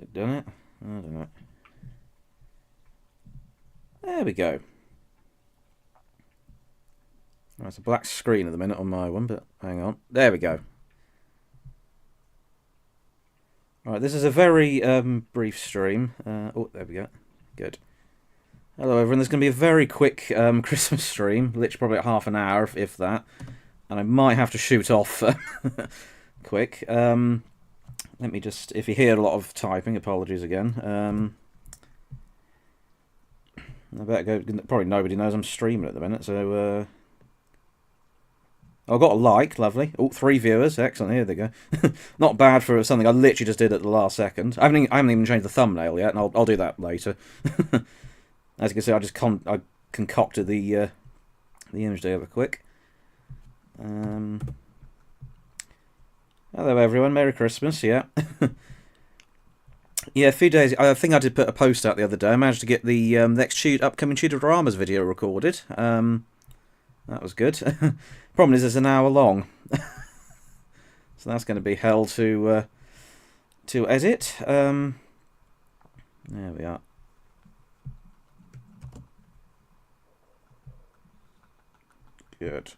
it done it? I don't know. There we go. Well, it's a black screen at the minute on my one, but hang on. There we go. Alright, this is a very brief stream. Oh, there we go. Good. Hello everyone, there's going to be a very quick Christmas stream, literally probably at half an hour, if that. And I might have to shoot off quick. Let me just, if you hear a lot of typing, apologies again. I better go, probably nobody knows I'm streaming at the minute, so... I got a like, lovely. Oh, 3 viewers, excellent, here they go. Not bad for something I literally just did at the last second. I haven't even changed the thumbnail yet, and I'll do that later. As you can see, I concocted the image over quick. Hello everyone, Merry Christmas, yeah. Yeah, a few days, I think I did put a post out the other day. I managed to get the next upcoming Tudor Dramas video recorded. That was good. Problem is, it's an hour long. So that's going to be hell to edit. There we are. Good.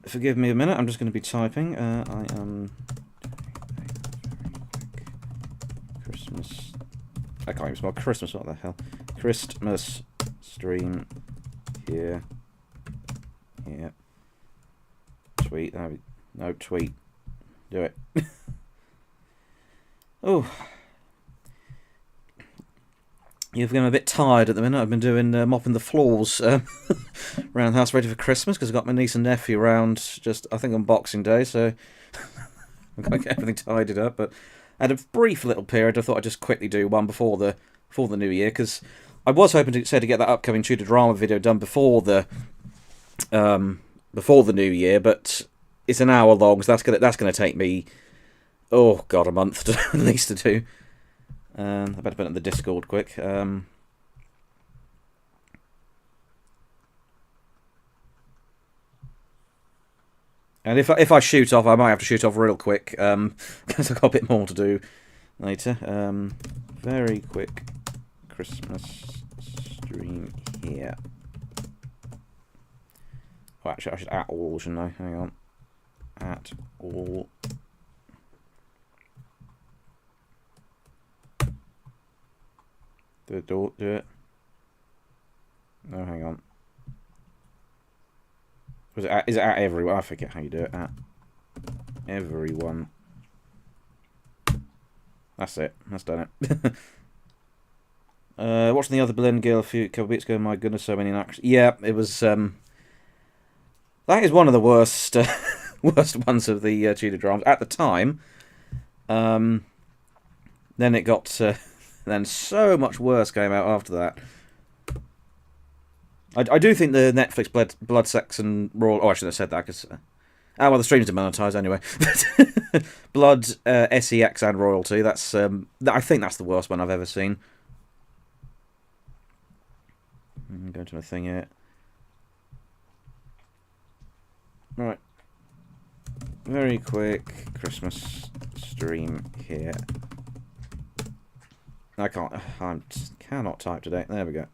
Forgive me a minute, I'm just going to be typing. I am... Christmas... I can't even spell Christmas, what the hell. Christmas stream here. Yeah. Tweet. No, tweet. Do it. Oh. You've been a bit tired at the minute. I've been doing mopping the floors around the house ready for Christmas because I've got my niece and nephew around just, I think, on Boxing Day, so I've got to get everything tidied up. But I had a brief little period. I thought I'd just quickly do one before the new year because I was hoping to get that upcoming Tudor Drama video done before the new year, but it's an hour long, so that's gonna take me, oh god, a month to, at least to do. I better put it in the Discord quick. And if I shoot off, I might have to shoot off real quick because I've got a bit more to do later. Very quick Christmas stream here. Oh, actually, I should at all, shouldn't I? Hang on. At all. Do it. No, hang on. Is it at everyone? I forget how you do it. At everyone. That's it. That's done it. Watching the other Berlin Girl a couple of weeks ago. My goodness, so many actors. Yeah, it was. That is one of the worst, worst ones of the Tudor dramas at the time. Then it got. Then so much worse came out after that. I do think the Netflix blood, sex, and royal. Oh, I shouldn't have said that because. Well, the stream's demonetized anyway. Blood, sex, and royalty. That's. I think that's the worst one I've ever seen. Go to the thing here. Right. Very quick Christmas stream here. I cannot type today. There we go.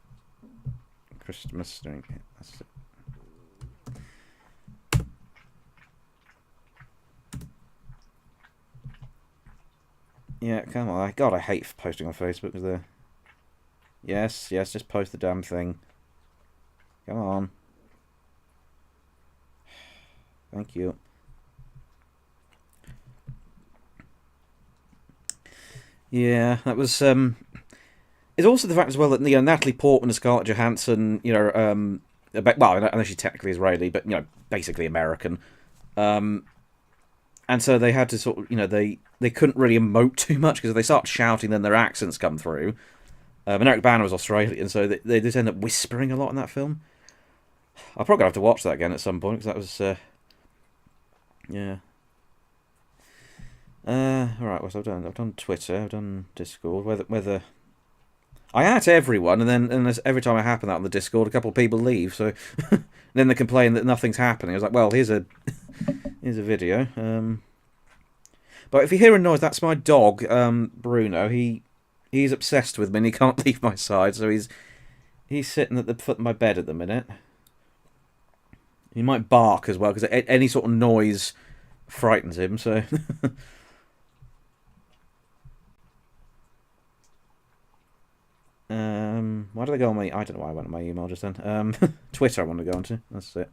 Christmas stream here. That's it. Yeah, come on. God, I hate posting on Facebook because they're... Yes, just post the damn thing. Come on. Thank you. Yeah, that was. It's also the fact as well that Natalie Portman and Scarlett Johansson, well, I know she's technically Israeli, but basically American, and so they had to sort of, they couldn't really emote too much because if they start shouting, then their accents come through. And Eric Bana was Australian, so they just end up whispering a lot in that film. I'll probably have to watch that again at some point because that was. Yeah. Alright, what I've done? I've done Twitter, I've done Discord, whether... I at everyone, and then every time I happen that on the Discord, a couple of people leave, so... then they complain that nothing's happening. I was like, well, here's a video. But if you hear a noise, that's my dog, Bruno. He's obsessed with me and he can't leave my side, so he's sitting at the foot of my bed at the minute. He might bark as well, because any sort of noise frightens him, so... Why did I go on my... I don't know why I went on my email just then. Twitter I want to go on to. That's it.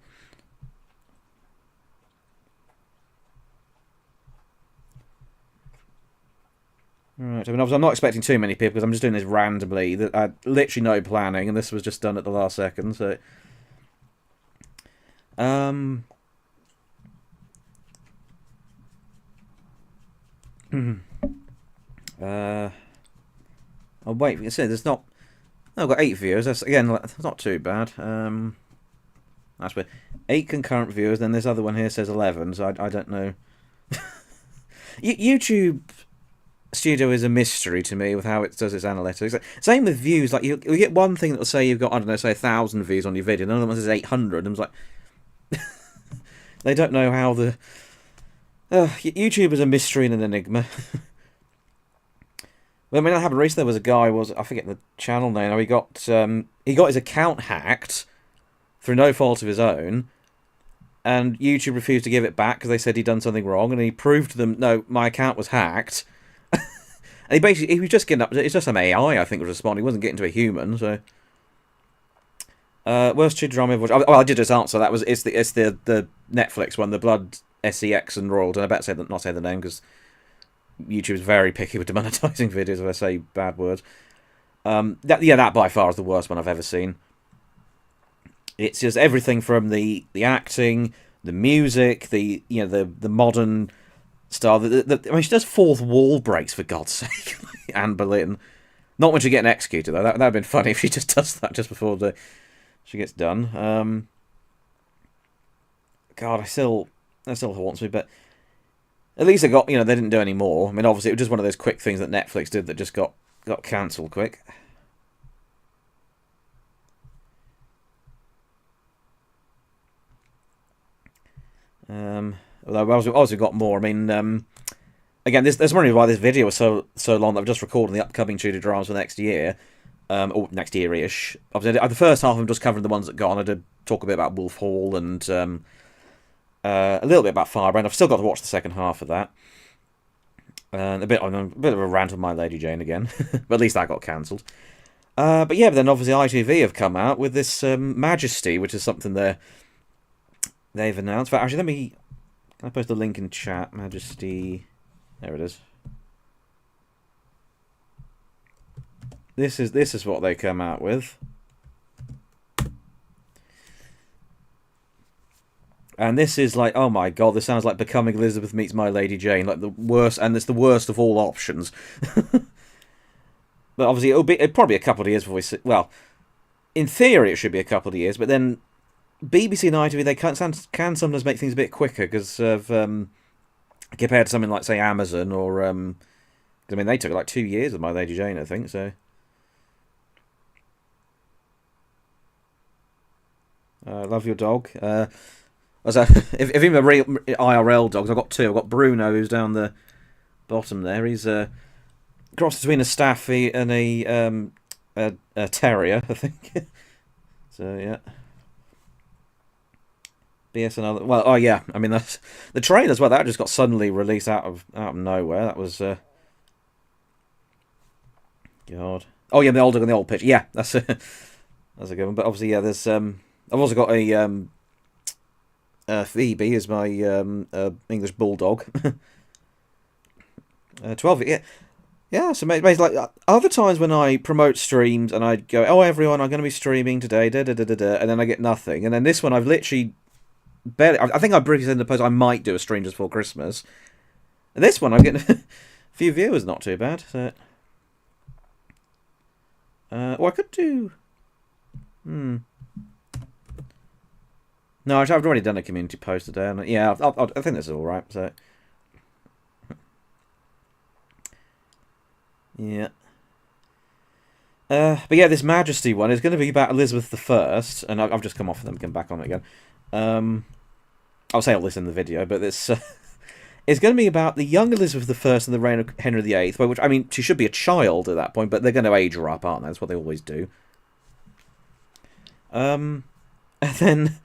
Right, I mean, obviously I'm not expecting too many people, because I'm just doing this randomly. That I literally no planning, and this was just done at the last second, so... Oh wait, you can see there's not... Oh, I've got 8 viewers. That's, again, that's not too bad. That's weird. 8 concurrent viewers, then this other one here says 11, so I don't know. YouTube Studio is a mystery to me with how it does its analytics. Same with views. Like you get one thing that will say you've got, I don't know, say 1,000 views on your video, another one says 800, and it's like... They don't know how the... YouTube is a mystery and an enigma. Well, I mean, that happened recently. There was a guy, I forget the channel name now, he got his account hacked through no fault of his own, and YouTube refused to give it back because they said he'd done something wrong, and he proved to them, no, my account was hacked. And he was just getting up, it's just some AI, I think, was responding. He wasn't getting to a human, so... worst cheater drama I've watched. Oh, I did just answer. It's the Netflix one, the Blood SEX and Royal. And I better not say the name because YouTube's very picky with demonetizing videos if I say bad words. That by far is the worst one I've ever seen. It's just everything from the acting, the music, the modern style. I mean, she does fourth wall breaks, for God's sake. Anne Boleyn. Not when she's getting executed though. That'd have been funny if she just does that just before she gets done. God, that still haunts me, but at least they didn't do any more. I mean, obviously, it was just one of those quick things that Netflix did that just got cancelled quick. Although I've also got more. I mean, again, there's one reason why this video was so long that I've just recorded the upcoming Tudor dramas for next year. Or next year-ish. The first half I'm just covering the ones that got on. I did talk a bit about Wolf Hall and a little bit about Firebrand. I've still got to watch the second half of that. And a bit of a rant on My Lady Jane again. But at least that got cancelled. But then obviously ITV have come out with this Majesty, which is something they've announced. But actually, can I post a link in chat? Majesty... There it is. This is what they come out with. And this is like, oh my god, this sounds like Becoming Elizabeth Meets My Lady Jane, like the worst, and it's the worst of all options. But obviously it'll probably be a couple of years before we see, well, in theory it should be a couple of years, but then BBC and ITV, they can sometimes make things a bit quicker because of compared to something like, say, Amazon or I mean, they took like 2 years with My Lady Jane, I think, so. Love your dog. If even a real IRL dogs, I've got 2. I've got Bruno, who's down the bottom there. He's a cross between a Staffy and a terrier, I think. So yeah. BS another. Well, oh yeah. I mean, that's the train as well. That just got suddenly released out of nowhere. That was God. Oh yeah, the old dog and the old pitch. Yeah, that's a good one. But obviously, yeah. There's I've also got a Phoebe as my English bulldog. 12. Yeah. So maybe like other times when I promote streams and I go, oh everyone, I'm going to be streaming today, and then I get nothing. And then this one, I've literally barely. I think I briefly said in the post I might do a stream just before Christmas. And this one, I'm getting a few viewers, not too bad. So, I could do. No, I've already done a community post today, and yeah, I think this is all right. So, yeah. But yeah, this Majesty one is going to be about Elizabeth I, and I've just come off of them, come back on it again. I'll say all this in the video, but It's going to be about the young Elizabeth I and the reign of Henry VIII, by which, I mean, she should be a child at that point, but they're going to age her up, aren't they? That's what they always do. And then,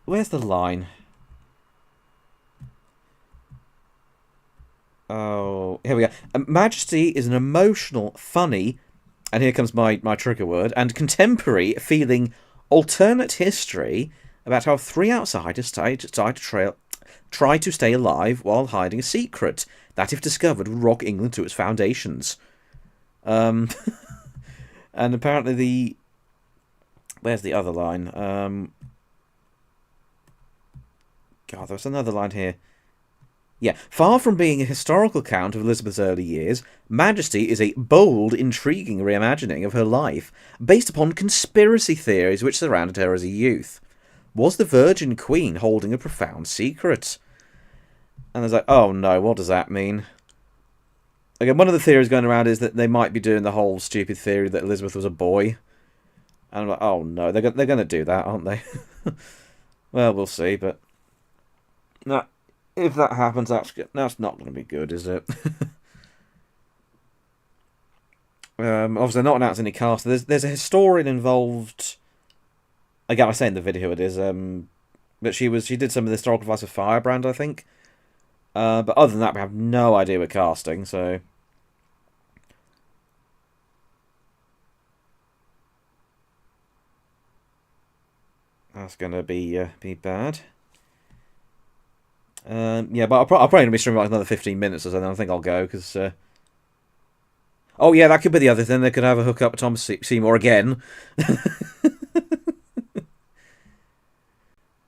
where's the line? Oh, here we go. Majesty is an emotional, funny, and here comes my trigger word, and contemporary feeling alternate history about how three outsiders try to stay alive while hiding a secret that, if discovered, would rock England to its foundations. And apparently where's the other line? God, there's another line here. Yeah, far from being a historical account of Elizabeth's early years, Majesty is a bold, intriguing reimagining of her life, based upon conspiracy theories which surrounded her as a youth. Was the Virgin Queen holding a profound secret? And I was like, oh no, what does that mean? Again, one of the theories going around is that they might be doing the whole stupid theory that Elizabeth was a boy. And I'm like, oh no, they're going to do that, aren't they? Well, we'll see, but no, if that happens, that's not going to be good, is it? Obviously, not announced any cast. There's a historian involved. Again, I say in the video who it is. But she did some of the historical advice of Firebrand, I think. But other than that, we have no idea we're casting. So that's gonna be bad. Yeah, but I'll probably be streaming like another 15 minutes or so. Then I think I'll go because. Oh yeah, that could be the other thing. They could have a hook up with Thomas Seymour again.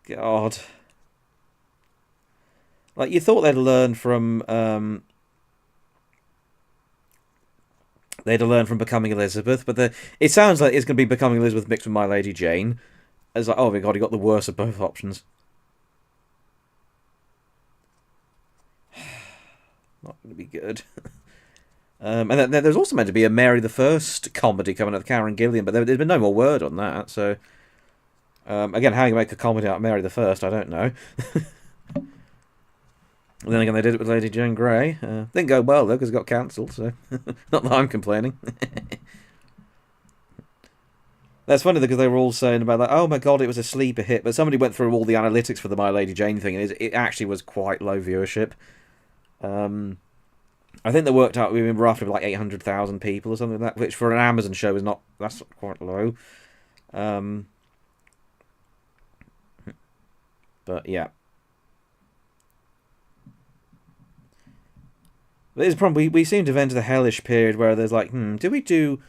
God. Like, you thought they'd learn from Becoming Elizabeth, but it sounds like it's going to be Becoming Elizabeth mixed with My Lady Jane. It's like, oh my god, he got the worst of both options. Not going to be good. And then there's also meant to be a Mary the First comedy coming out of Karen Gillian, but there's been no more word on that, so... again, how you make a comedy out of Mary the First, I don't know. And then again, they did it with Lady Jane Grey. Didn't go well, though, because it got cancelled, so... Not that I'm complaining. That's funny, because they were all saying about that, oh my god, it was a sleeper hit, but somebody went through all the analytics for the My Lady Jane thing, and it actually was quite low viewership. I think they worked out we were roughly like 800,000 people or something like that, which for an Amazon show is not... That's quite low. But yeah. There's a problem. We seem to have entered the hellish period where there's like, do we do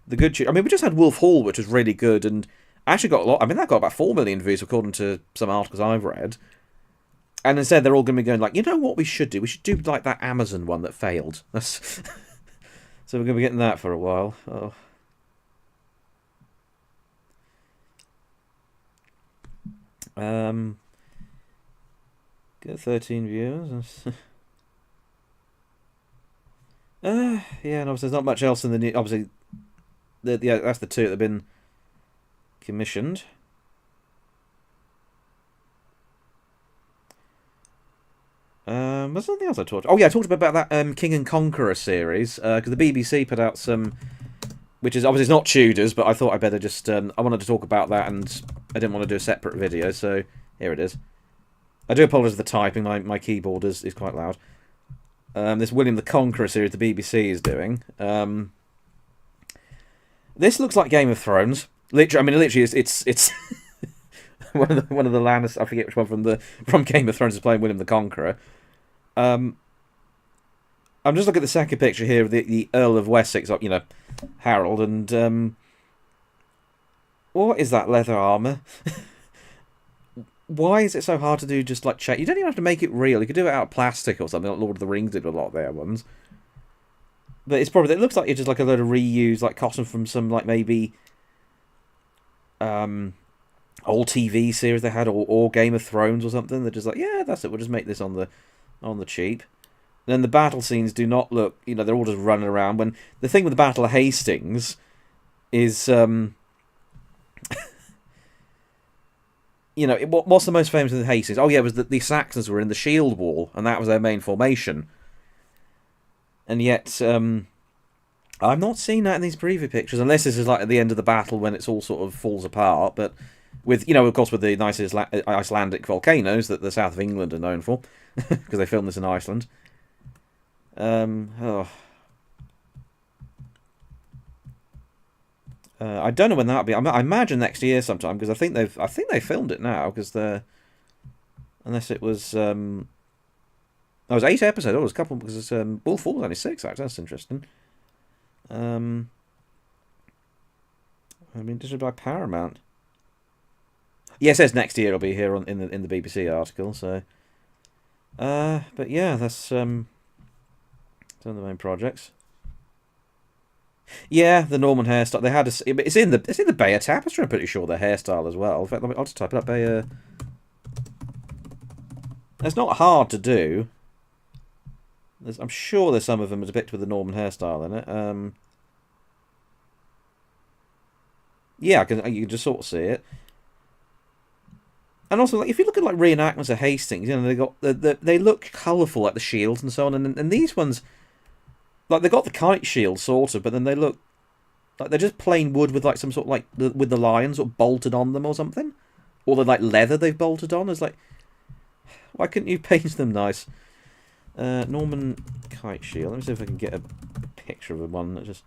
the good... I mean, we just had Wolf Hall, which was really good, and actually got a lot... I mean, that got about 4 million views, according to some articles I've read. And instead, they're all going to be going like, you know what we should do? We should do like that Amazon one that failed. So we're going to be getting that for a while. Oh. Get 13 viewers. Yeah, and obviously there's not much else in the new... Obviously, yeah, that's the two that have been commissioned. There's something else I talked... Oh yeah, I talked about that King and Conqueror series, because the BBC put out some... Which is obviously it's not Tudors, but I thought I'd better just... I wanted to talk about that, and I didn't want to do a separate video, so here it is. I do apologise for the typing, my keyboard is quite loud. This William the Conqueror series the BBC is doing. This looks like Game of Thrones. Literally, I mean, literally, it's one of the Lannisters. I forget which one from Game of Thrones is playing William the Conqueror. I'm just looking at the second picture here of the Earl of Wessex, you know, Harold, and what is that leather armour? Why is it so hard to do just like check? You don't even have to make it real. You could do it out of plastic or something, like Lord of the Rings did a lot of their ones. But it looks like it's just like a load of reused like cotton from some like maybe old TV series they had or Game of Thrones or something. They're just like, yeah, that's it. We'll just make this on the cheap. And then the battle scenes do not look, you know, they're all just running around. When the thing with the Battle of Hastings is you know, what's the most famous of the Hastings? Oh yeah, it was that the Saxons were in the shield wall, and that was their main formation. And yet, I'm not seeing that in these preview pictures, unless this is like at the end of the battle when it's all sort of falls apart. But with, you know, of course, with the nice Icelandic volcanoes that the south of England are known for, because they filmed this in Iceland. Oh. I don't know when that'll be. I imagine next year sometime, because I think they filmed it now, because they're, unless it was it was 8 episodes. Oh, it was a couple, because it's Wolf Falls was only 6. Actually, that's interesting. I mean, distributed by Paramount. Yeah, it says next year it'll be here on in the BBC article. So, but yeah, that's some of the main projects. Yeah, the Norman hairstyle. They had it's in the Bayer Tapestry. I'm pretty sure their hairstyle as well. In fact, I'll just type it up. Bayer. It's not hard to do. I'm sure there's some of them depicted with the Norman hairstyle in it. Yeah, you can just sort of see it. And also, like, if you look at like reenactments of Hastings, you know, they look colourful, like the shields and so on. And these ones, like, they got the kite shield sort of, but then they look like they're just plain wood with like some sort of like with the lions sort of bolted on them or something, or the like leather they've bolted on. It's like, why couldn't you paint them nice? Norman kite shield. Let me see if I can get a picture of one that just.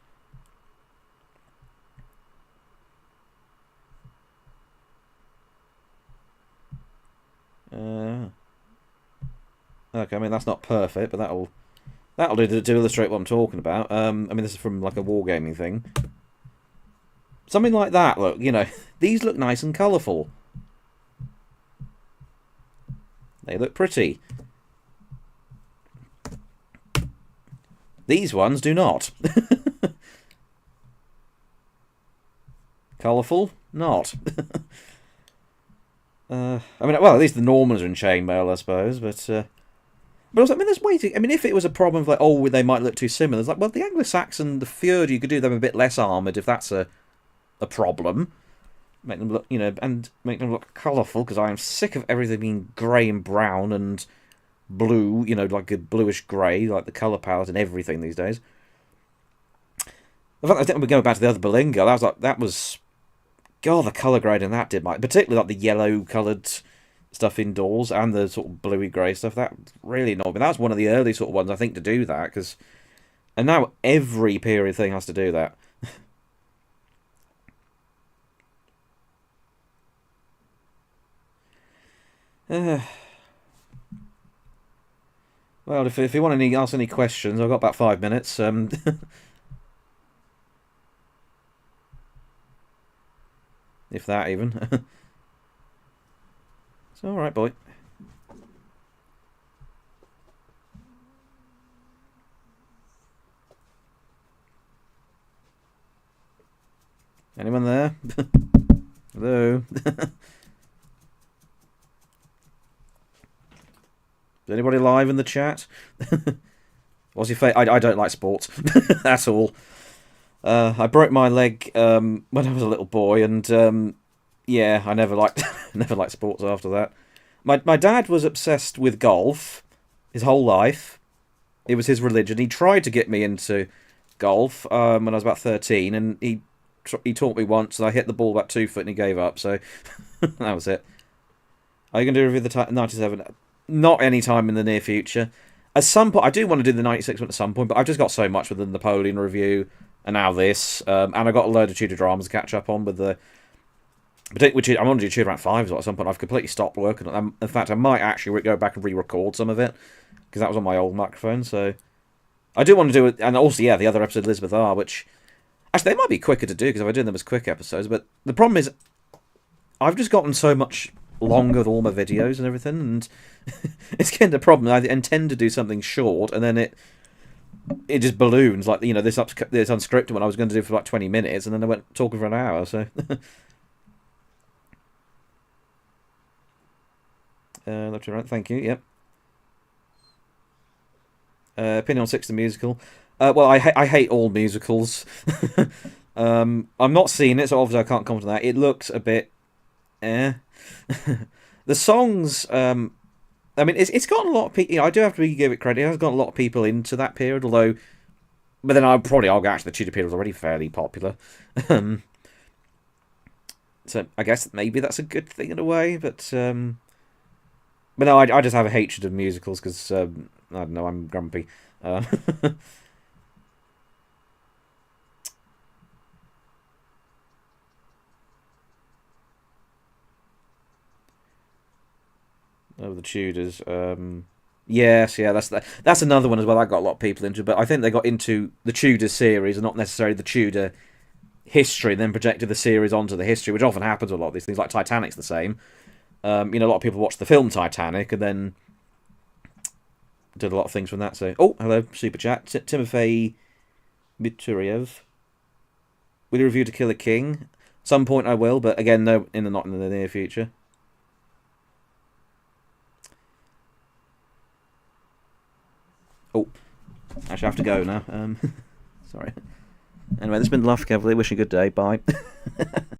Okay, I mean that's not perfect, but that'll do to illustrate what I'm talking about. I mean this is from like a wargaming thing. Something like that. Look, you know, these look nice and colourful. They look pretty. These ones do not. Colourful? Not. I mean, well, at least the Normans are in chainmail, I suppose, but also, I mean, there's waiting. I mean, if it was a problem of like, oh, they might look too similar, it's like, well, the Anglo-Saxon, the Fjord, you could do them a bit less armoured if that's a problem. Make them look, you know, and make them look colourful, because I am sick of everything being grey and brown and blue, you know, like a bluish grey, like the colour palette and everything these days. In fact, I think we're going back to the other Berlinga. That was, God, the colour grading that did, particularly like the yellow coloured stuff indoors and the sort of bluey grey stuff. That really annoyed me. That was one of the early sort of ones I think to do that, because, and now every period thing has to do that. Well, if you want to ask any questions, I've got about 5 minutes. If that even. It's all right, boy. Anyone there? Hello. Is anybody live in the chat? What's your fate? I don't like sports. That's all. I broke my leg when I was a little boy, and yeah, I never liked never liked sports after that. My dad was obsessed with golf his whole life. It was his religion. He tried to get me into golf when I was about 13, and he taught me once, and I hit the ball about 2 foot, and he gave up. So that was it. Are you going to do a review of the 97? Not any time in the near future. At some point, I do want to do the 96 one at some point, but I've just got so much with the Napoleon review, and now this, and I got a load of Tudor dramas to catch up on with the. Which I'm on to do Tudor Around 5 at some point. I've completely stopped working on them. In fact, I might actually go back and re-record some of it, because that was on my old microphone. So I do want to do it, and also yeah, the other episode of Elizabeth R, which actually they might be quicker to do because if I do them as quick episodes. But the problem is, I've just gotten so much longer with all my videos and everything, and it's getting a problem. I intend to do something short, and then it just balloons, like, you know, this unscripted one I was going to do for like 20 minutes, and then I went talking for an hour. So left to right, thank you. Yep. Opinion on Six the musical. Well, I hate all musicals. I'm not seeing it, so obviously I can't comment on that. It looks a bit Yeah. The songs, I mean, it's gotten a lot of people. You know, I do have to give it credit. It has got a lot of people into that period. Although, but then I'll probably argue actually the Tudor period was already fairly popular. Um, so I guess maybe that's a good thing in a way. But no, I just have a hatred of musicals because I don't know, I'm grumpy. Um, oh, the Tudors. Yes, yeah, that's another one as well. I got a lot of people into, but I think they got into the Tudor series and not necessarily the Tudor history, and then projected the series onto the history, which often happens with a lot of these things. Like Titanic's the same. You know, a lot of people watch the film Titanic and then did a lot of things from that. So, oh, hello, super chat, Timothy Mituriev. Will you review To Kill a King? Some point I will, but again, no, not in the near future. Oh, actually, I have to go now. Sorry. Anyway, this has been Luff Cavalier. Wishing you a good day. Bye.